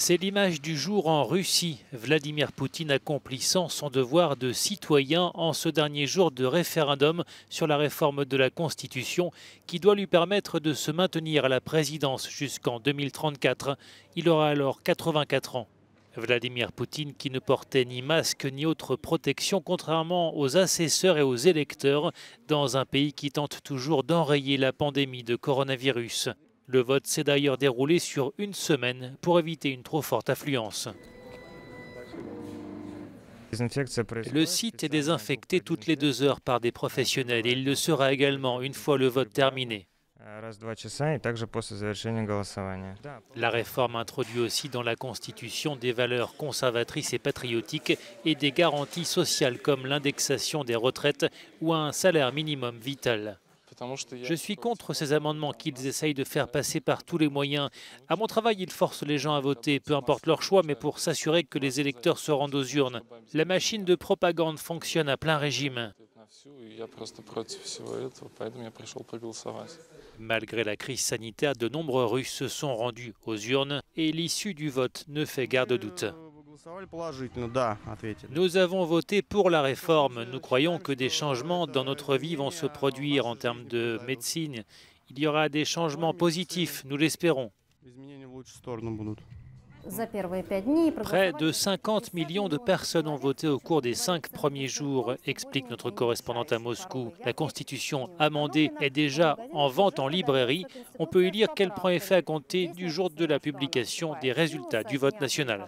C'est l'image du jour en Russie. Vladimir Poutine accomplissant son devoir de citoyen en ce dernier jour de référendum sur la réforme de la Constitution qui doit lui permettre de se maintenir à la présidence jusqu'en 2034. Il aura alors 84 ans. Vladimir Poutine qui ne portait ni masque ni autre protection contrairement aux assesseurs et aux électeurs dans un pays qui tente toujours d'enrayer la pandémie de coronavirus. Le vote s'est d'ailleurs déroulé sur une semaine pour éviter une trop forte affluence. Le site est désinfecté toutes les 2 heures par des professionnels et il le sera également une fois le vote terminé. La réforme introduit aussi dans la Constitution des valeurs conservatrices et patriotiques et des garanties sociales comme l'indexation des retraites ou un salaire minimum vital. Je suis contre ces amendements qu'ils essayent de faire passer par tous les moyens. À mon travail, ils forcent les gens à voter, peu importe leur choix, mais pour s'assurer que les électeurs se rendent aux urnes. La machine de propagande fonctionne à plein régime. Malgré la crise sanitaire, de nombreux Russes se sont rendus aux urnes et l'issue du vote ne fait guère de doute. Nous avons voté pour la réforme. Nous croyons que des changements dans notre vie vont se produire en termes de médecine. Il y aura des changements positifs, nous l'espérons. Près de 50 millions de personnes ont voté au cours des 5 premiers jours, explique notre correspondante à Moscou. La Constitution amendée est déjà en vente en librairie. On peut y lire qu'elle prend effet à compter du jour de la publication des résultats du vote national.